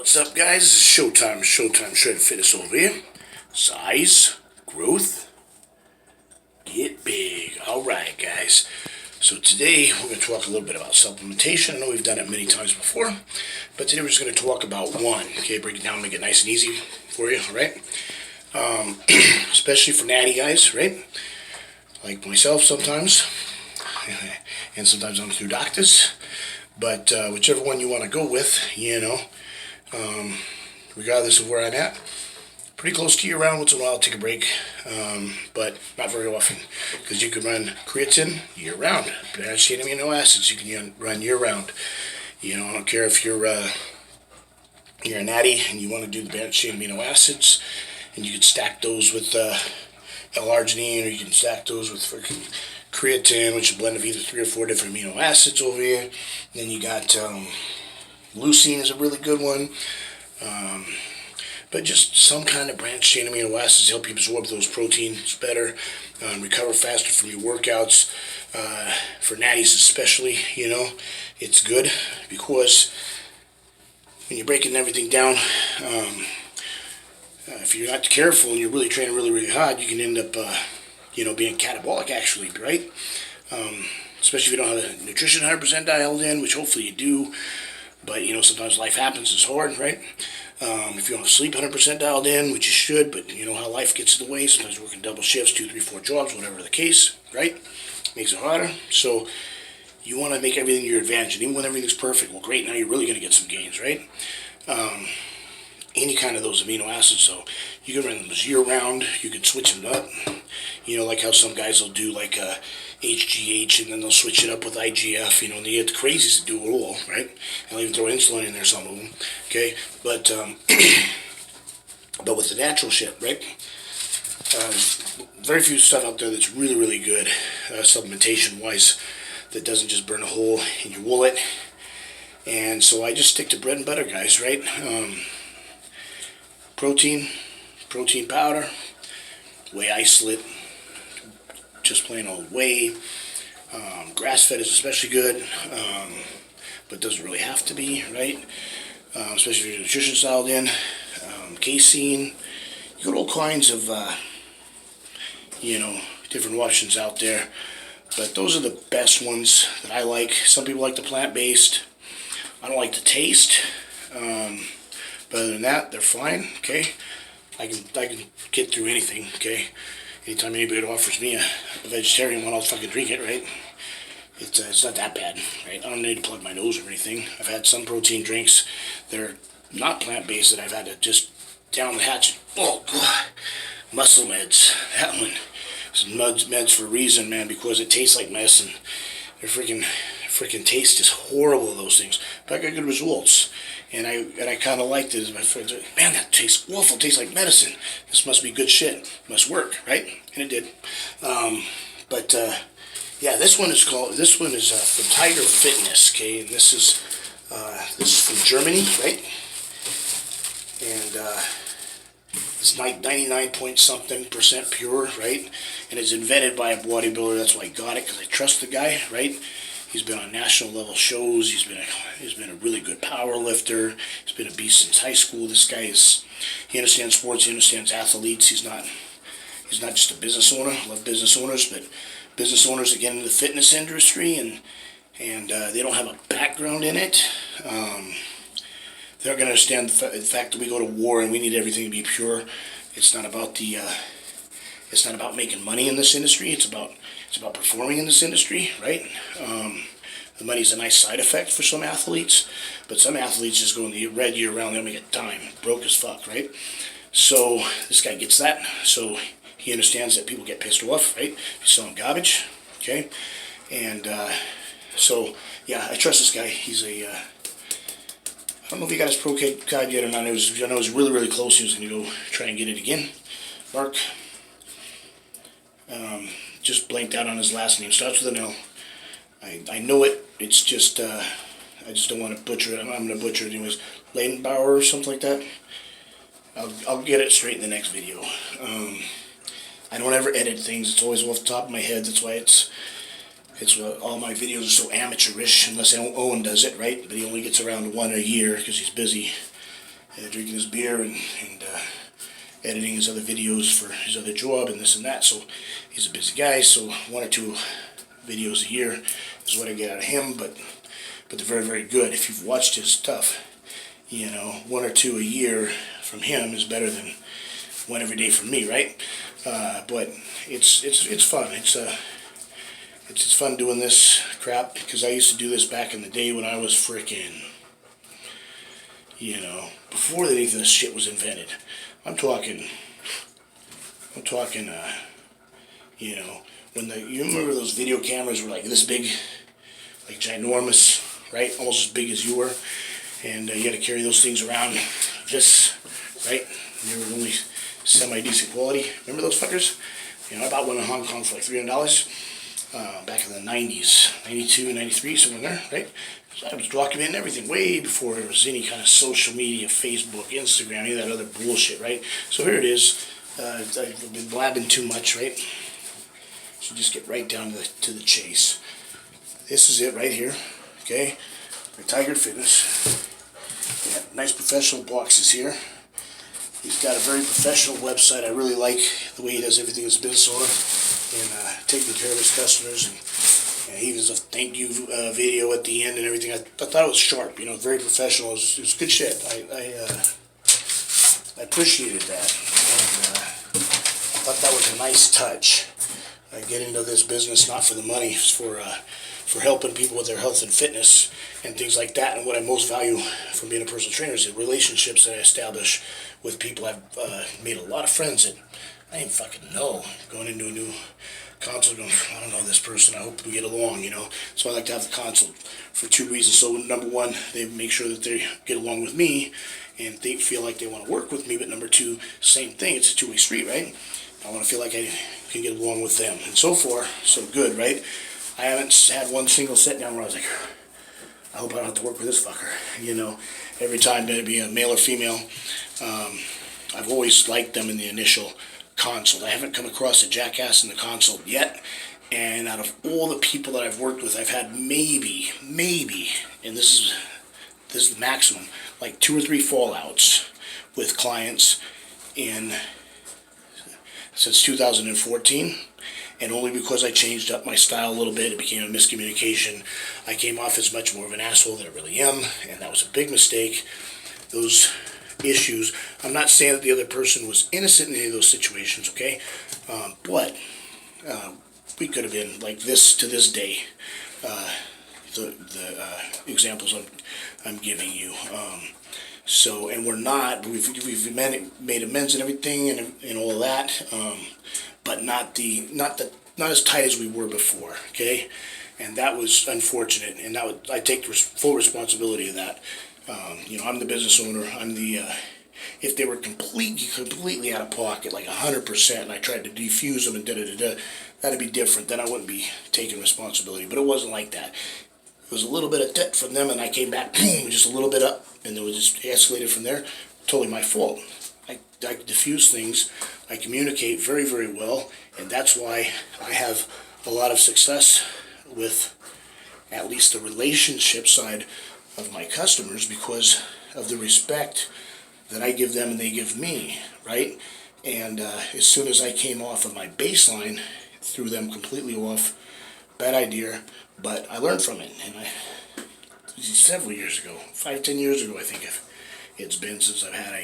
What's up, guys? It's Showtime, Shred Fitness over here. Size, growth, get big. Alright, guys. So today we're going to talk a little bit about supplementation. I know we've done it many times before, but today we're just going to talk about one. Okay, break it down, make it nice and easy for you, alright? Especially for natty guys, right? Like myself sometimes, and sometimes I'm through doctors. But whichever one you want to go with, regardless of where I'm at, pretty close to year-round. Once in a while, I'll take a break, but not very often, because you can run creatine year-round. Branched chain amino acids you can run year-round. I don't care if you're a natty and you want to do the branched chain amino acids, and you can stack those with L-arginine, or you can stack those with freaking creatine, which is a blend of either 3 or 4 different amino acids over here. Then you got leucine is a really good one. But just some kind of branched chain amino acids help you absorb those proteins better, recover faster from your workouts. For natties especially, it's good because when you're breaking everything down, if you're not careful and you're really training really hard, you can end up being catabolic, actually, right? Especially if you don't have the nutrition 100% dialed in, which hopefully you do. But, sometimes life happens, it's hard, right? If you don't have sleep 100% dialed in, which you should, but you know how life gets in the way. Sometimes working double shifts, 2, 3, 4 jobs, whatever the case, right? Makes it harder. So you want to make everything your advantage. And even when everything's perfect, well, great, now you're really going to get some gains, right? Any kind of those amino acids, so you can run those year-round. You can switch them up, like how some guys will do like HGH, and then they'll switch it up with IGF, and they get the crazies to do it all, right? And they'll even throw insulin in there, some of them, okay? But but with the natural shit, right? Very few stuff out there that's really good, supplementation-wise, that doesn't just burn a hole in your wallet. And so I just stick to bread and butter, guys, right? Protein powder, whey isolate, just plain old whey. Grass-fed is especially good, but doesn't really have to be, right? Especially if your nutrition dialed in. Casein, you got all kinds of, different options out there. But those are the best ones that I like. Some people like the plant-based. I don't like the taste. But other than that, they're fine, okay? I can get through anything, okay? Anytime anybody offers me a vegetarian one, I'll fucking drink it, right? It's not that bad, right? I don't need to plug my nose or anything. I've had some protein drinks that are not plant-based that I've had to just down the hatch. Oh, God. Muscle meds. That one. Some meds for a reason, man, because it tastes like medicine. Their freaking taste is horrible, those things. But I got good results. And I kind of liked it. My friends said, man, that tastes awful. It tastes like medicine. This must be good shit. It must work, right? And it did. Yeah, this one is from Tiger Fitness, okay? And this is from Germany, right? And it's 99-point-something% pure, right? And it's invented by a bodybuilder. That's why I got it, because I trust the guy, right? He's been on national level shows. He's been a really good power lifter. He's been a beast since high school. This guy he understands sports. He understands athletes. He's not just a business owner. I love business owners, but business owners that get into the fitness industry and they don't have a background in it. They're going to understand the fact that we go to war and we need everything to be pure. It's not about it's not about making money in this industry. It's about performing in this industry, right? The money's a nice side effect for some athletes, but some athletes just go in the red year-round. They don't make a dime, broke as fuck, right? So this guy gets that. So he understands that people get pissed off, right? He's selling garbage, okay? And so yeah, I trust this guy. He's I don't know if he got his pro card yet or not. I know it was really close. He was going to go try and get it again. Mark. Just blanked out on his last name. Starts with an L. I know it. It's just, I just don't want to butcher it. I'm going to butcher it anyways. Leidenbauer or something like that. I'll get it straight in the next video. I don't ever edit things. It's always off the top of my head. That's why all my videos are so amateurish, unless Owen does it, right? But he only gets around one a year because he's busy. drinking his beer and editing his other videos for his other job and this and that. So he's a busy guy, so 1 or 2 videos a year is what I get out of him, but they're very, very good. If you've watched his stuff, you know, 1 or 2 a year from him is better than 1 every day from me, right? But it's fun. It's fun doing this crap, because I used to do this back in the day when I was freaking, you know, before any of this shit was invented. I'm talking, you know, you remember those video cameras were like this big, like ginormous, right? Almost as big as you were, and you had to carry those things around, this, right? And they were only semi-decent quality. Remember those fuckers? You know, I bought one in Hong Kong for like $300 back in the 90s, 92, 93, somewhere in there, right? So I was documenting everything way before there was any kind of social media, Facebook, Instagram, any of that other bullshit, right? So here it is. I've been blabbing too much, right? So just get right down to the chase. This is it right here, okay? For Tiger Fitness. Yeah, nice professional boxes here. He's got a very professional website. I really like the way he does everything as a business owner and taking care of his customers. And he has a thank you video at the end and everything. I thought it was sharp, you know, very professional. It was good shit. I appreciated that. And, I thought that was a nice touch. I get into this business not for the money, it's for helping people with their health and fitness and things like that. And what I most value from being a personal trainer is the relationships that I establish with people. I've made a lot of friends that I didn't fucking know. Going into a new consult, going, I don't know this person, I hope we get along, you know. So I like to have the consult for 2 reasons. So number 1, they make sure that they get along with me and they feel like they want to work with me. But number 2, same thing, it's a two-way street, right? I want to feel like I can get along with them. And so far, so good, right? I haven't had one single sit down where I was like, I hope I don't have to work with this fucker. You know, every time, whether it be a male or female, I've always liked them in the initial consult. I haven't come across a jackass in the consult yet. And out of all the people that I've worked with, I've had maybe, and this is the maximum, like 2 or 3 fallouts with clients since 2014, and only because I changed up my style a little bit, it became a miscommunication. I came off as much more of an asshole than I really am, and that was a big mistake. Those issues, I'm not saying that the other person was innocent in any of those situations, okay? But we could have been like this to this day. The examples I'm giving you. So, and we're not. We've made amends and everything and all of that, but not as tight as we were before. Okay, and that was unfortunate, and I take full responsibility of that. You know, I'm the business owner. I'm the if they were completely out of pocket, like 100%, and I tried to defuse them and that'd be different. Then I wouldn't be taking responsibility. But it wasn't like that. It was a little bit of tit from them, and I came back, boom, just a little bit up, and it was just escalated from there. Totally my fault. I diffuse things. I communicate very, very well, and that's why I have a lot of success with at least the relationship side of my customers, because of the respect that I give them and they give me, right? And as soon as I came off of my baseline, threw them completely off. Bad idea, but I learned from it, and several years ago, 5-10 years ago, I think it's been since I've had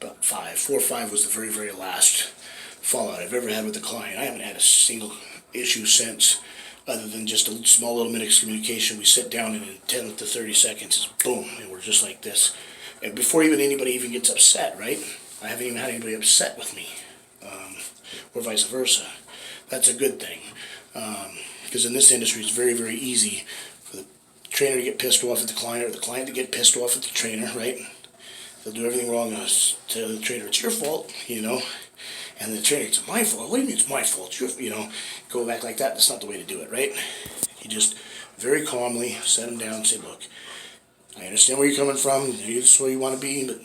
about 4 or 5 was the very, very last fallout I've ever had with a client. I haven't had a single issue since, other than just a small little miscommunication. We sit down and in 10 to 30 seconds, it's boom, and we're just like this. And before anybody even gets upset, right? I haven't even had anybody upset with me, or vice versa. That's a good thing. Because in this industry, it's very, very easy for the trainer to get pissed off at the client, or the client to get pissed off at the trainer, right? They'll do everything wrong and tell the trainer, it's your fault, you know? And the trainer, it's my fault. What do you mean it's my fault? You know, go back like that. That's not the way to do it, right? You just very calmly set them down and say, look, I understand where you're coming from. This is where you want to be, but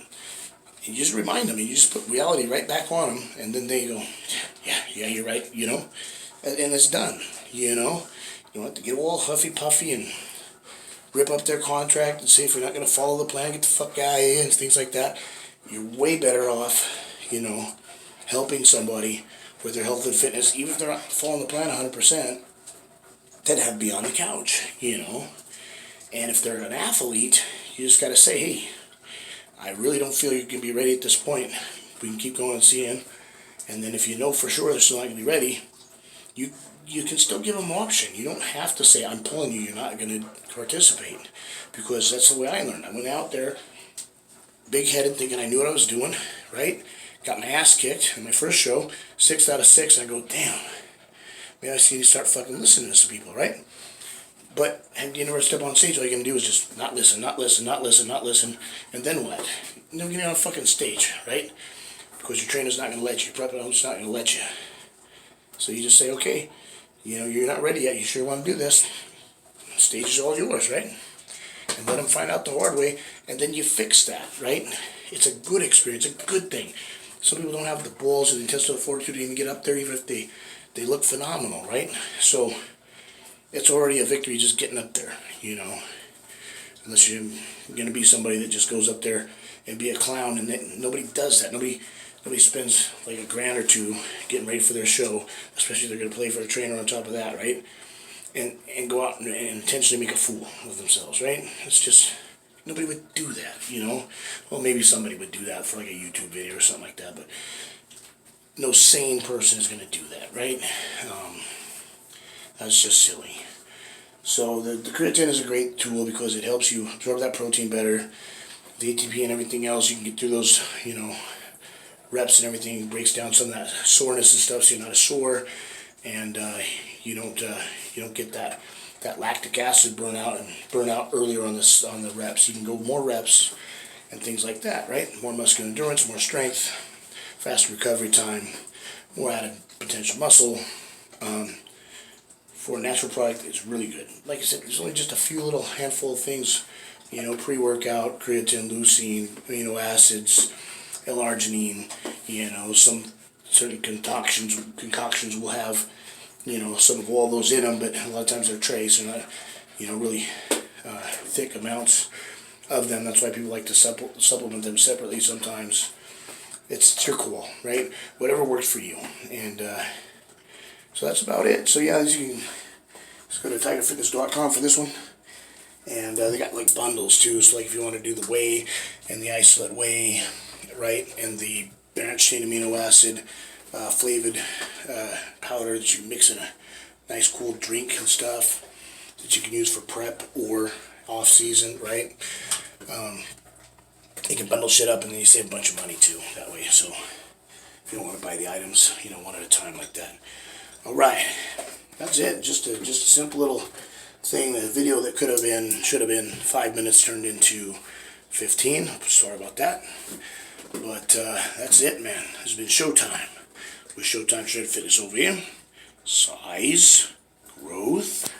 you just remind them. You just put reality right back on them, and then they go, yeah, you're right, you know? And it's done, you know? You don't have to get all huffy-puffy and rip up their contract and say, if you're not going to follow the plan, get the fuck out of here, and things like that. You're way better off, you know, helping somebody with their health and fitness, even if they're not following the plan 100%, than have be on the couch, you know. And if they're an athlete, you just got to say, hey, I really don't feel you can be ready at this point. We can keep going and seeing. And then if you know for sure they're still not going to be ready, you can still give them an option. You don't have to say, I'm pulling you, you're not going to participate. Because that's the way I learned. I went out there, big-headed, thinking I knew what I was doing, right? Got my ass kicked in my first show, 6 out of 6, and I go, damn, maybe I need to start fucking listening to some people, right? But you never step on stage, all you're going to do is just not listen, not listen, not listen, not listen, and then what? You never get on a fucking stage, right? Because your trainer's not going to let you, your prep coach's not going to let you. So you just say, okay, you know, you're not ready yet, you sure want to do this. The stage is all yours, right? And let them find out the hard way, and then you fix that, right? It's a good experience, a good thing. Some people don't have the balls or the intestinal fortitude to even get up there, even if they look phenomenal, right? So it's already a victory just getting up there, you know. Unless you're going to be somebody that just goes up there and be a clown, and nobody does that. Nobody spends like $1,000 or $2 getting ready for their show, especially if they're going to play for a trainer on top of that, right? And go out and intentionally make a fool of themselves, right? It's just, nobody would do that, you know? Well, maybe somebody would do that for like a YouTube video or something like that, but no sane person is going to do that, right? That's just silly. So the creatine is a great tool because it helps you absorb that protein better. The ATP and everything else, you can get through those, you know, reps and everything. Breaks down some of that soreness and stuff, so you're not as sore, and you don't get that lactic acid burn out earlier on the reps. You can go more reps and things like that, right? More muscular endurance, more strength, faster recovery time, more added potential muscle. For a natural product, it's really good. Like I said, there's only just a few little handful of things, you know, pre-workout, creatine, leucine, amino acids, L-arginine, you know, some certain concoctions will have, you know, some of all those in them, but a lot of times they're trace, they're not, you know, really thick amounts of them. That's why people like to supplement them separately sometimes. It's your call, right? Whatever works for you. And so that's about it. So yeah, you can just go to tigerfitness.com for this one. And they got like bundles too, so like if you want to do the whey and the isolate whey, right, and the branched chain amino acid flavored powder that you mix in a nice cool drink and stuff that you can use for prep or off season, right? You can bundle shit up and then you save a bunch of money too that way. So if you don't want to buy the items, you know, one at a time like that. All right, that's it. Just a simple little thing. The video that should have been 5 minutes turned into 15. Sorry about that. But that's it, man. This has been Showtime with Showtime Shred Fitness over here. Size, growth,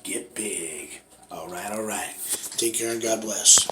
get big. All right. Take care and God bless.